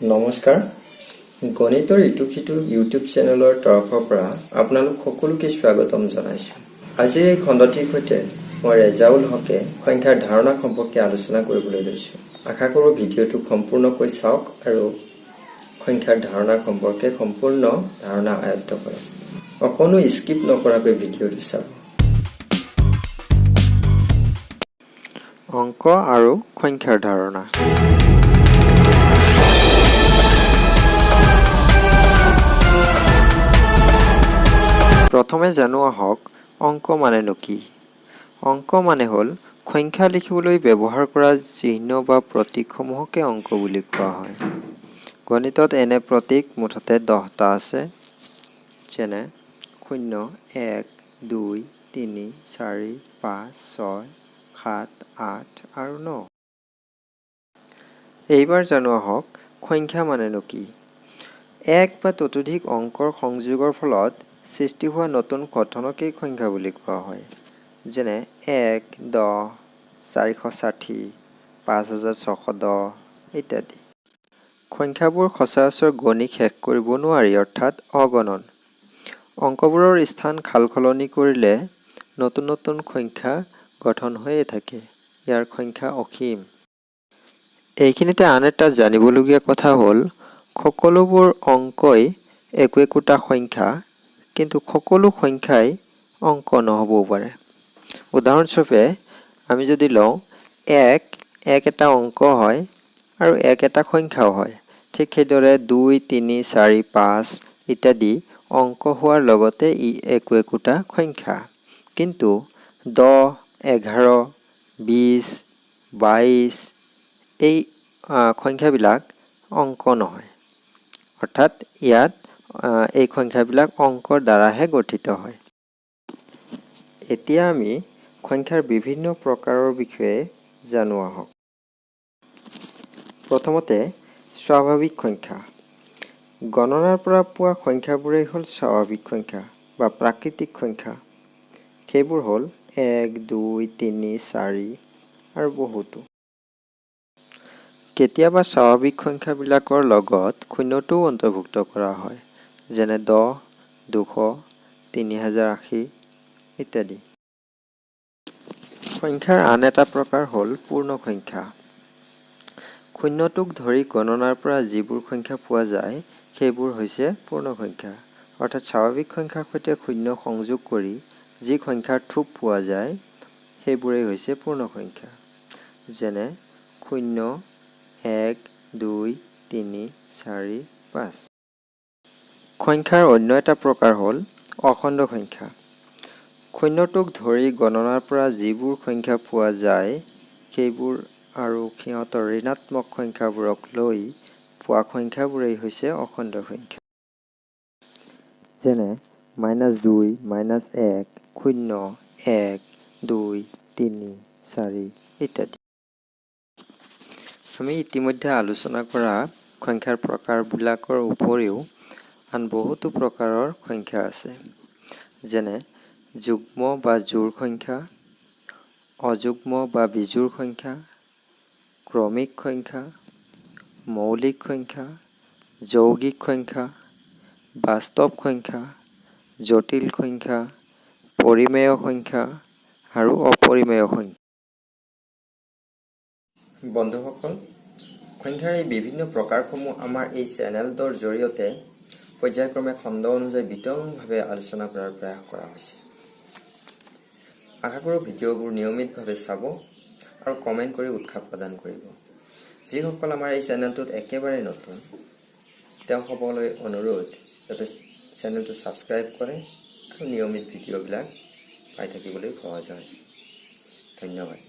নমস্কাৰ গণিতৰ ইটো খিটো ইউটিউব চেনেলৰ তৰফৰ পৰা আপোনালোক সকলোকে স্বাগতম জনাইছো। আজিৰ এই খণ্ডটিৰ সৈতে মই ৰেজাউল হকে সংখ্যাৰ ধাৰণা সম্পৰ্কে আলোচনা কৰিবলৈ লৈছো। আশা কৰোঁ ভিডিঅ'টো সম্পূৰ্ণকৈ চাওক আৰু সংখ্যাৰ ধাৰণা সম্পৰ্কে সম্পূৰ্ণ ধাৰণা আয়ত্ত কৰক। অকণো স্কিপ নকৰাকৈ ভিডিঅ'টো চাওক। অংক আৰু সংখ্যাৰ ধাৰণা। প্ৰথমে জানো আহক অংক মানেনো কি। অংক মানে হ'ল সংখ্যা লিখিবলৈ ব্যৱহাৰ কৰা চিহ্ন বা প্ৰতীকসমূহকে অংক বুলি কোৱা হয়। গণিতত এনে প্ৰতীক মুঠতে 10টা আছে, যেনে 0, 1, 2, 3, 4, 5, 6, 7, 8 আৰু 9। এইবাৰ জানো আহক সংখ্যা মানেনো কি। এক বা ততোধিক অংকৰ সংযোগৰ ফলত সৃষ্টি হোৱা নতুন গঠনকেই সংখ্যা বুলি কোৱা হয়, যেনে 1, 10, 460, 5610 ইত্যাদি। সংখ্যাবোৰ সচৰাচৰ গণি শেষ কৰিব নোৱাৰি, অৰ্থাৎ অগণন। অংকবোৰৰ স্থান সালসলনি কৰিলে নতুন নতুন সংখ্যা গঠন হৈয়ে থাকে। ইয়াৰ সংখ্যা অসীম। এইখিনিতে আন এটা জানিবলগীয়া কথা হ'ল সকলোবোৰ অংকই একোটা সংখ্যা, কিন্তু সকলো সংখ্যাই অংক নহ'বও পাৰে। উদাহৰণস্বৰূপে আমি যদি লওঁ 1 এটা অংক হয় আৰু 1 এটা সংখ্যাও হয়। ঠিক সেইদৰে 2, 3, 4, 5 ইত্যাদি অংক হোৱাৰ লগতে ই একোটা সংখ্যা, কিন্তু 10, 11, 20, 22 এই সংখ্যাবিলাক অংক নহয়, অৰ্থাৎ ইয়াত এই সংখ্যাবিলাক অংকৰ দ্বাৰাহে গঠিত হয়। এতিয়া আমি সংখ্যাৰ বিভিন্ন প্ৰকাৰৰ বিষয়ে জানো আহক। প্ৰথমতে স্বাভাৱিক সংখ্যা। গণনাৰ পৰা পোৱা সংখ্যাবোৰেই হ'ল স্বাভাৱিক সংখ্যা বা প্ৰাকৃতিক সংখ্যা। সেইবোৰ হ'ল 1, 2, 3, 4 আৰু বহুতো। কেতিয়াবা স্বাভাৱিক সংখ্যাবিলাকৰ লগত শূন্যটোও অন্তৰ্ভুক্ত কৰা হয়, যেনে 10, 200, 3080 ইত্যাদি। সংখ্যাৰ আন এটা প্ৰকাৰ হ'ল পূৰ্ণ সংখ্যা। শূন্যটোক ধৰি গণনাৰ পৰা যিবোৰ সংখ্যা পোৱা যায় সেইবোৰ হৈছে পূৰ্ণ সংখ্যা, অৰ্থাৎ স্বাভাৱিক সংখ্যাৰ সৈতে শূন্য সংযোগ কৰি যি সংখ্যাৰ থোপ পোৱা যায় সেইবোৰেই হৈছে পূৰ্ণ সংখ্যা, যেনে 0, 1, 2, 3, 4, 5। সংখ্যাৰ অন্য এটা প্ৰকাৰ হ'ল অখণ্ড সংখ্যা। শূন্যটোক ধৰি গণনাৰ পৰা যিবোৰ সংখ্যা পোৱা যায় সেইবোৰ আৰু সিহঁতৰ ঋণাত্মক সংখ্যাবোৰক লৈ পোৱা সংখ্যাবোৰেই হৈছে অখণ্ড সংখ্যা, যেনে -2, -1, 0, 1, 2, 3, 4 ইত্যাদি। আমি ইতিমধ্যে আলোচনা কৰা সংখ্যাৰ প্ৰকাৰবিলাকৰ উপৰিও আন বহুতো প্ৰকাৰৰ সংখ্যা আছে, যেনে যুগ্ম বা জোড় সংখ্যা, অযুগ্ম বা বিজোড় সংখ্যা, ক্ৰমিক সংখ্যা, মৌলিক সংখ্যা, যৌগিক সংখ্যা, বাস্তৱ সংখ্যা, জটিল সংখ্যা, পৰিমেয় সংখ্যা আৰু অপৰিমেয় সংখ্যা। বন্ধুসকল, সংখ্যাৰ এই বিভিন্ন প্ৰকাৰসমূহ আমাৰ এই চেনেলটোৰ জৰিয়তে পৰ্যায়ক্ৰমে খণ্ড অনুযায়ী বিতংভাৱে আলোচনা কৰাৰ প্ৰয়াস কৰা হৈছে। আশা কৰোঁ ভিডিঅ'বোৰ নিয়মিতভাৱে চাব আৰু কমেণ্ট কৰি উৎসাহ প্ৰদান কৰিব। যিসকল আমাৰ এই চেনেলটোত একেবাৰে নতুন তেওঁসকললৈ অনুৰোধ যাতে চেনেলটো ছাবস্ক্ৰাইব কৰে আৰু নিয়মিত ভিডিঅ'বিলাক পাই থাকিবলৈ সহজ হয়। ধন্যবাদ।